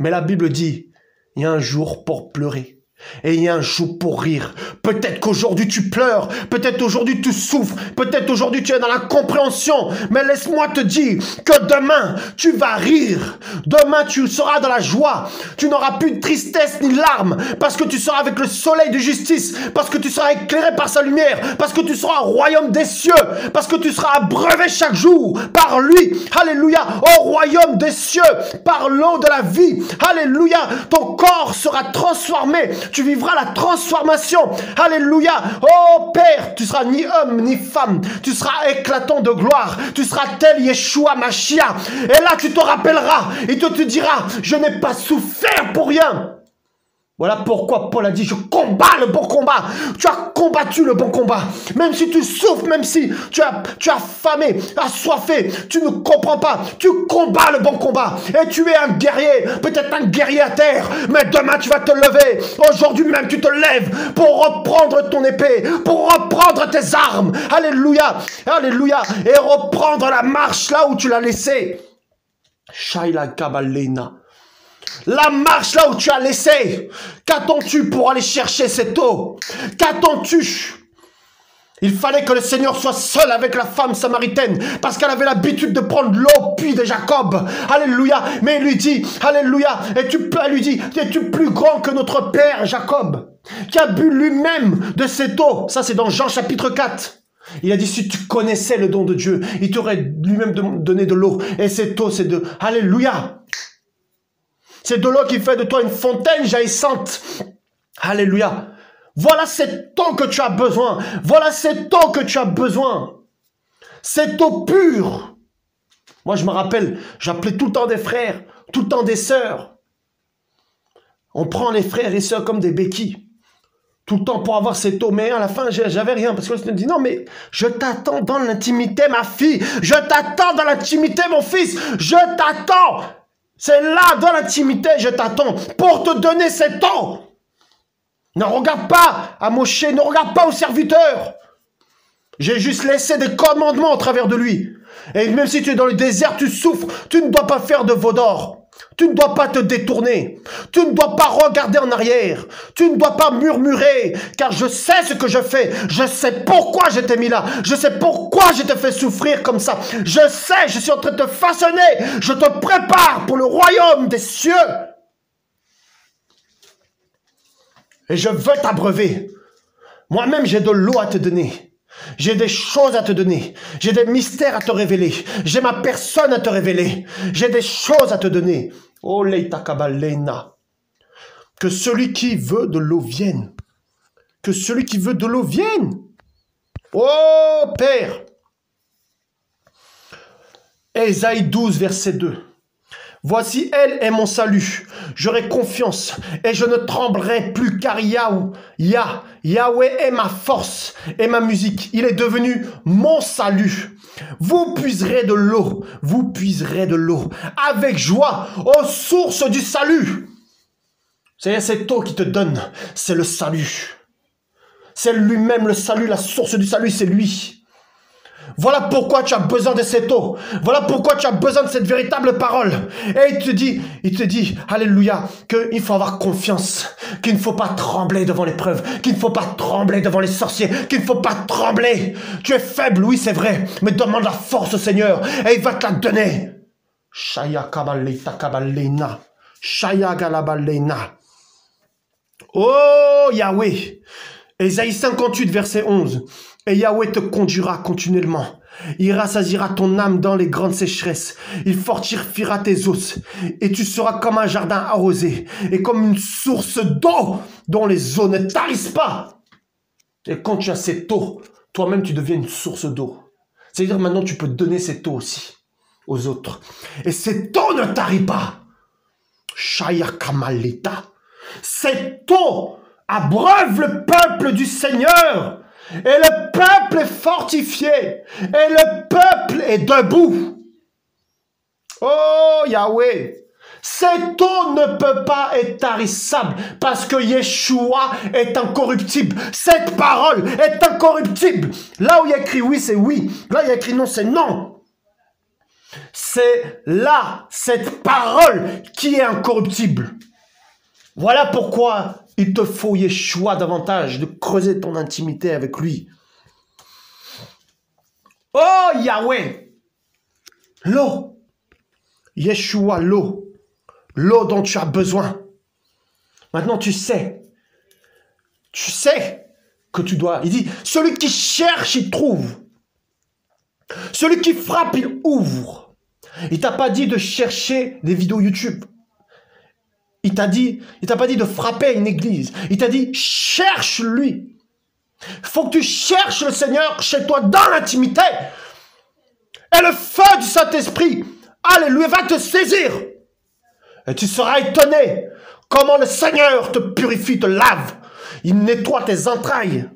Mais la Bible dit, il y a un jour pour pleurer. Et il y a un jour pour rire. Peut-être qu'aujourd'hui tu pleures, peut-être aujourd'hui tu souffres, peut-être aujourd'hui tu es dans la compréhension, mais laisse-moi te dire que demain tu vas rire, demain tu seras dans la joie, tu n'auras plus de tristesse ni larmes, parce que tu seras avec le soleil de justice, parce que tu seras éclairé par sa lumière, parce que tu seras au royaume des cieux, parce que tu seras abreuvé chaque jour par lui, alléluia, au royaume des cieux, par l'eau de la vie, alléluia, ton corps sera transformé. Tu vivras la transformation. Alléluia. Oh Père, tu seras ni homme ni femme. Tu seras éclatant de gloire. Tu seras tel Yeshua Mashiach. Et là, tu te rappelleras et tu te diras, je n'ai pas souffert pour rien. Voilà pourquoi Paul a dit, je combats le bon combat. Tu as combattu le bon combat. Même si tu souffres, même si tu as famé, assoiffé, tu ne comprends pas. Tu combats le bon combat. Et tu es un guerrier, peut-être un guerrier à terre. Mais demain, tu vas te lever. Aujourd'hui même, tu te lèves pour reprendre ton épée, pour reprendre tes armes. Alléluia, alléluia. Et reprendre la marche là où tu l'as laissée. Shaila Kabalena. La marche là où tu as laissé. Qu'attends-tu pour aller chercher cette eau? Qu'attends-tu? Il fallait que le Seigneur soit seul avec la femme samaritaine parce qu'elle avait l'habitude de prendre l'eau au puits de Jacob. Alléluia. Mais il lui dit, alléluia, elle lui dit, es-tu plus grand que notre père Jacob qui a bu lui-même de cette eau? Ça c'est dans Jean chapitre 4. Il a dit, si tu connaissais le don de Dieu, il t'aurait lui-même donné de l'eau. Et cette eau, c'est de... Alléluia. C'est de l'eau qui fait de toi une fontaine jaillissante. Alléluia. Voilà cette eau que tu as besoin. Voilà cette eau que tu as besoin. Cette eau pure. Moi, je me rappelle, j'appelais tout le temps des frères, tout le temps des sœurs. On prend les frères et sœurs comme des béquilles. Tout le temps pour avoir cette eau. Mais à la fin, j'avais rien. Parce que le Seigneur me dit, non, mais je t'attends dans l'intimité, ma fille. Je t'attends dans l'intimité, mon fils. Je t'attends. C'est là, dans l'intimité, je t'attends pour te donner cette eau. Ne regarde pas à Moshe, ne regarde pas au serviteur. J'ai juste laissé des commandements au travers de lui. Et même si tu es dans le désert, tu souffres, tu ne dois pas faire de veau d'or. Tu ne dois pas te détourner. Tu ne dois pas regarder en arrière. Tu ne dois pas murmurer. Car je sais ce que je fais. Je sais pourquoi je t'ai mis là. Je sais pourquoi je te fais souffrir comme ça. Je sais, je suis en train de te façonner. Je te prépare pour le royaume des cieux. Et je veux t'abreuver. Moi-même, j'ai de l'eau à te donner. J'ai des choses à te donner. J'ai des mystères à te révéler. J'ai ma personne à te révéler. J'ai des choses à te donner. Oh, leitakabalena. Que celui qui veut de l'eau vienne. Que celui qui veut de l'eau vienne. Oh, Père. Ésaïe 12, verset 2. Voici, elle est mon salut. J'aurai confiance et je ne tremblerai plus car Yahweh est ma force et ma musique. Il est devenu mon salut. Vous puiserez de l'eau. Vous puiserez de l'eau avec joie aux sources du salut. C'est cette eau qui te donne. C'est le salut. C'est lui-même le salut. La source du salut, c'est lui. Voilà pourquoi tu as besoin de cette eau. Voilà pourquoi tu as besoin de cette véritable parole. Et il te dit, alléluia, qu'il faut avoir confiance, qu'il ne faut pas trembler devant l'épreuve, qu'il ne faut pas trembler devant les sorciers, qu'il ne faut pas trembler. Tu es faible, oui, c'est vrai, mais demande la force au Seigneur et il va te la donner. Shaya kabaleta kabalena. Shaya galabalena. Oh, Yahweh. Ésaïe 58, verset 11. Et Yahweh te conduira continuellement. Il rassasiera ton âme dans les grandes sécheresses. Il fortifiera tes os. Et tu seras comme un jardin arrosé. Et comme une source d'eau dont les eaux ne tarissent pas. Et quand tu as cette eau, toi-même tu deviens une source d'eau. C'est-à-dire maintenant tu peux donner cette eau aussi aux autres. Et cette eau ne tarit pas. Shaya Kamalita. Cette eau abreuve le peuple du Seigneur. Et le peuple est fortifié. Et le peuple est debout. Oh Yahweh. Cette eau ne peut pas être tarissable parce que Yeshua est incorruptible. Cette parole est incorruptible. Là où il y a écrit oui, c'est oui. Là où il y a écrit non, c'est non. C'est là, cette parole qui est incorruptible. Voilà pourquoi il te faut Yeshua davantage, de creuser ton intimité avec lui. Oh Yahweh, l'eau, Yeshua, l'eau dont tu as besoin. Maintenant tu sais que tu dois. Il dit, celui qui cherche, il trouve. Celui qui frappe, il ouvre. Il t'a pas dit de chercher des vidéos YouTube. Il t'a pas dit de frapper à une église. Il t'a dit, cherche-lui. Il faut que tu cherches le Seigneur chez toi dans l'intimité. Et le feu du Saint-Esprit, alléluia, va te saisir. Et tu seras étonné Comment le Seigneur te purifie, te lave. Il nettoie tes entrailles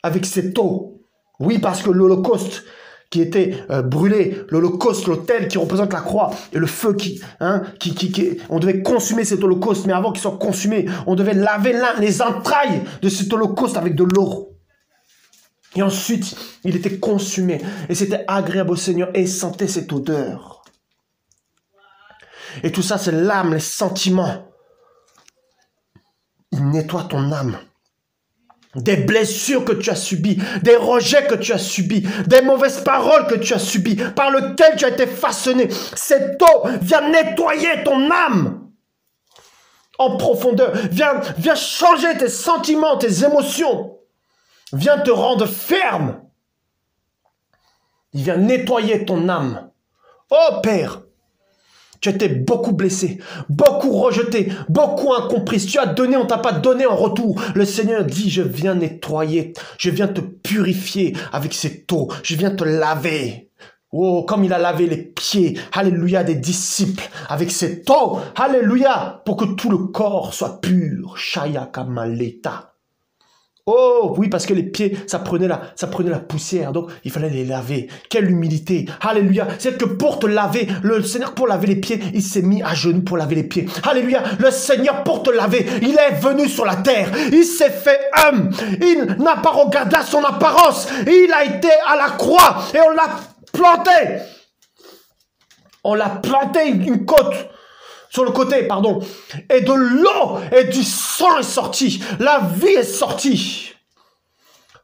avec cette eau. Oui, parce que l'Holocauste qui était brûlé, l'Holocauste, l'autel qui représente la croix, et le feu on devait consumer cet Holocauste, mais avant qu'il soit consumé, on devait laver les entrailles de cet Holocauste avec de l'eau. Et ensuite, il était consumé, et c'était agréable au Seigneur, et il sentait cette odeur. Et tout ça, c'est l'âme, les sentiments. Il nettoie ton âme. Des blessures que tu as subies, des rejets que tu as subis, des mauvaises paroles que tu as subies, par lesquelles tu as été façonné. Cette eau vient nettoyer ton âme en profondeur. Viens changer tes sentiments, tes émotions. Viens te rendre ferme. Il vient nettoyer ton âme. Oh Père, tu as été beaucoup blessé, beaucoup rejeté, beaucoup incompris. Tu as donné, on ne t'a pas donné en retour. Le Seigneur dit, je viens nettoyer, je viens te purifier avec cette eau, je viens te laver. Oh, comme il a lavé les pieds, alléluia, des disciples avec cette eau, alléluia, pour que tout le corps soit pur. Shaya Kamaleta. Oh oui, parce que les pieds, ça prenait la poussière, donc il fallait les laver. Quelle humilité, alléluia. C'est que pour te laver, le Seigneur pour laver les pieds, il s'est mis à genoux pour laver les pieds. Alléluia, le Seigneur pour te laver, il est venu sur la terre, il s'est fait homme, il n'a pas regardé à son apparence, il a été à la croix et on l'a planté. On l'a planté une côte. Sur le côté, pardon. Et de l'eau et du sang est sorti. La vie est sortie.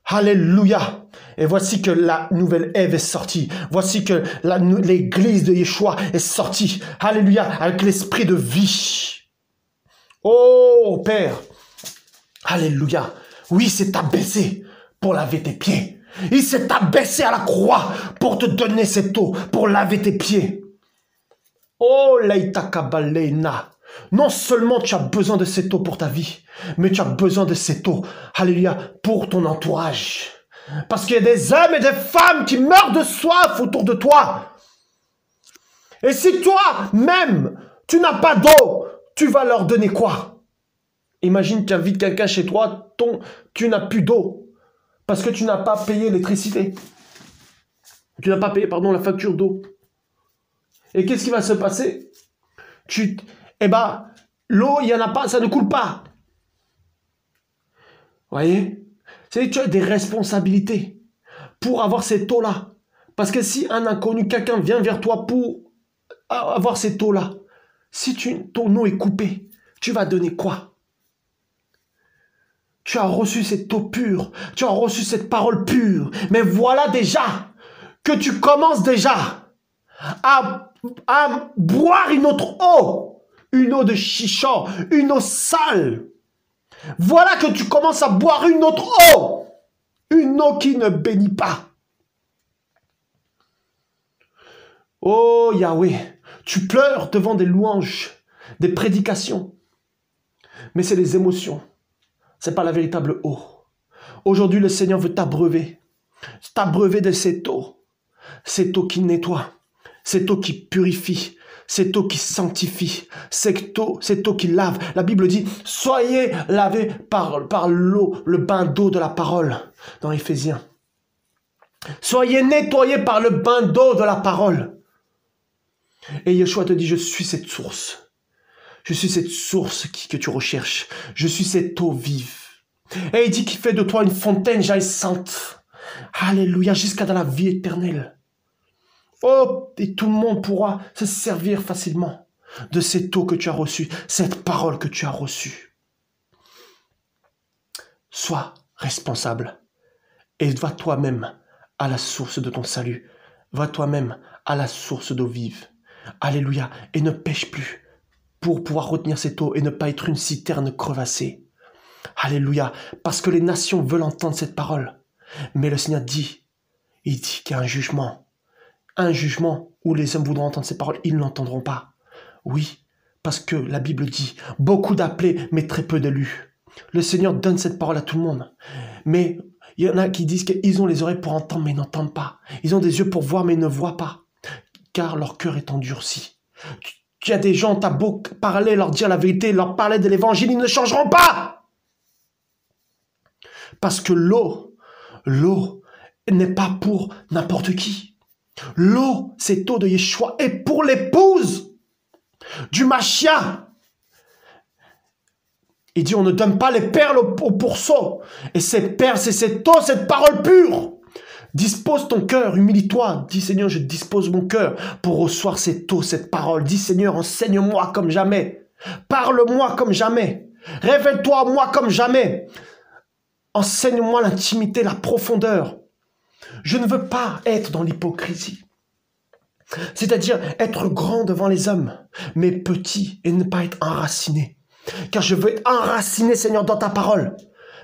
Alléluia. Et voici que la nouvelle Ève est sortie. Voici que l'église de Yeshua est sortie. Alléluia. Avec l'esprit de vie. Oh Père. Alléluia. Oui, il s'est abaissé pour laver tes pieds. Il s'est abaissé à la croix pour te donner cette eau, pour laver tes pieds. Oh, Laïtakabalena. Non seulement tu as besoin de cette eau pour ta vie, mais tu as besoin de cette eau, alléluia, pour ton entourage. Parce qu'il y a des hommes et des femmes qui meurent de soif autour de toi. Et si toi-même, tu n'as pas d'eau, tu vas leur donner quoi? Imagine, tu invites quelqu'un chez toi, tu n'as plus d'eau, parce que tu n'as pas payé l'électricité. Tu n'as pas payé, pardon, la facture d'eau. Et qu'est-ce qui va se passer? L'eau, il n'y en a pas, ça ne coule pas. Vous voyez? C'est que tu as des responsabilités pour avoir cette eau-là. Parce que si un inconnu, quelqu'un vient vers toi pour avoir cette eau-là, si ton eau est coupée, tu vas donner quoi? Tu as reçu cette eau pure, tu as reçu cette parole pure. Mais voilà déjà que tu commences déjà à boire une autre eau, une eau de chicha, une eau sale. Voilà que tu commences à boire une autre eau, une eau qui ne bénit pas. Oh Yahweh, tu pleures devant des louanges, des prédications, mais c'est des émotions, c'est pas la véritable eau. Aujourd'hui, le Seigneur veut t'abreuver de cette eau qui nettoie. Cette eau qui purifie, cette eau qui sanctifie, cette eau qui lave. La Bible dit, soyez lavés par l'eau, le bain d'eau de la parole, dans Éphésiens. Soyez nettoyés par le bain d'eau de la parole. Et Yeshua te dit, je suis cette source. Je suis cette source que tu recherches. Je suis cette eau vive. Et il dit qu'il fait de toi une fontaine jaillissante. Alléluia, jusqu'à dans la vie éternelle. Oh, et tout le monde pourra se servir facilement de cette eau que tu as reçue, cette parole que tu as reçue. Sois responsable et va toi-même à la source de ton salut. Va toi-même à la source d'eau vive. Alléluia. Et ne pêche plus pour pouvoir retenir cette eau et ne pas être une citerne crevassée. Alléluia. Parce que les nations veulent entendre cette parole. Mais le Seigneur dit, il dit qu'il y a un jugement où les hommes voudront entendre ces paroles, ils ne l'entendront pas. Oui, parce que la Bible dit, beaucoup d'appelés, mais très peu d'élus. Le Seigneur donne cette parole à tout le monde. Mais il y en a qui disent qu'ils ont les oreilles pour entendre, mais ils n'entendent pas. Ils ont des yeux pour voir, mais ils ne voient pas. Car leur cœur est endurci. Il y a des gens, t'as beau parler, leur dire la vérité, leur parler de l'évangile, ils ne changeront pas. Parce que l'eau n'est pas pour n'importe qui. L'eau, cette eau de Yeshua, est pour l'épouse du Mashiach. Il dit, on ne donne pas les perles au pourceau. Et ces perles, c'est cette eau, cette parole pure. Dispose ton cœur, humilie-toi. Dis, Seigneur, je dispose mon cœur pour recevoir cette eau, cette parole. Dis, Seigneur, enseigne-moi comme jamais. Parle-moi comme jamais. Révèle-toi à moi comme jamais. Enseigne-moi l'intimité, la profondeur. Je ne veux pas être dans l'hypocrisie. C'est-à-dire être grand devant les hommes, mais petit et ne pas être enraciné. Car je veux être enraciné, Seigneur, dans ta parole.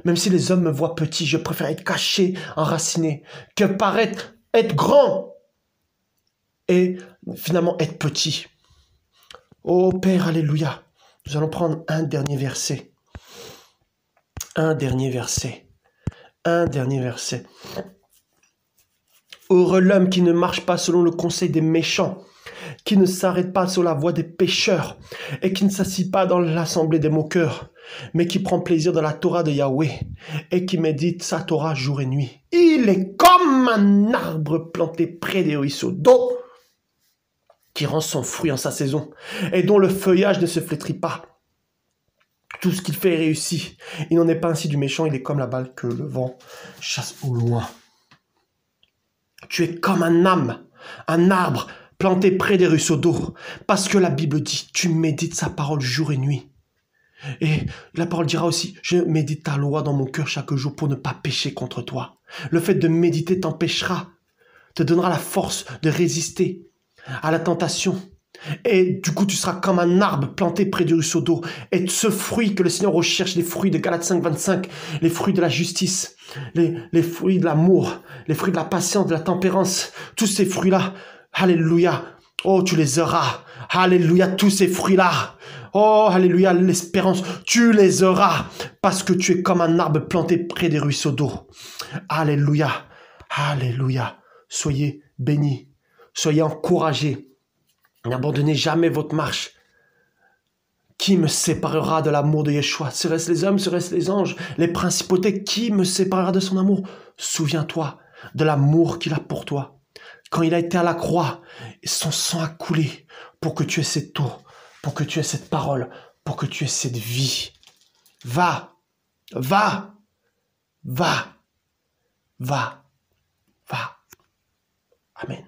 Même si les hommes me voient petit, je préfère être caché, enraciné, que paraître être grand et finalement être petit. Oh Père, alléluia. Nous allons prendre un dernier verset. Un dernier verset. Un dernier verset. Heureux l'homme qui ne marche pas selon le conseil des méchants, qui ne s'arrête pas sur la voie des pécheurs et qui ne s'assit pas dans l'assemblée des moqueurs, mais qui prend plaisir dans la Torah de Yahweh et qui médite sa Torah jour et nuit. Il est comme un arbre planté près des ruisseaux d'eau qui rend son fruit en sa saison et dont le feuillage ne se flétrit pas. Tout ce qu'il fait est réussi. Il n'en est pas ainsi du méchant, il est comme la balle que le vent chasse au loin. Tu es comme un arbre planté près des ruisseaux d'eau, parce que la Bible dit, tu médites sa parole jour et nuit. Et la parole dira aussi, je médite ta loi dans mon cœur chaque jour pour ne pas pécher contre toi. Le fait de méditer t'empêchera, te donnera la force de résister à la tentation. Et du coup, tu seras comme un arbre planté près du ruisseau d'eau. Et ce fruit que le Seigneur recherche, les fruits de Galates 5, 25, les fruits de la justice, les fruits de l'amour, les fruits de la patience, de la tempérance, tous ces fruits-là, alléluia, oh, tu les auras. Alléluia, tous ces fruits-là. Oh, alléluia, l'espérance, tu les auras parce que tu es comme un arbre planté près des ruisseaux d'eau. Alléluia, alléluia. Soyez bénis, soyez encouragés. N'abandonnez jamais votre marche. Qui me séparera de l'amour de Yeshua? Serait-ce les hommes, serait-ce les anges, les principautés? Qui me séparera de son amour? Souviens-toi de l'amour qu'il a pour toi. Quand il a été à la croix, son sang a coulé pour que tu aies cette eau, pour que tu aies cette parole, pour que tu aies cette vie. Va, va, va, va, va. Amen.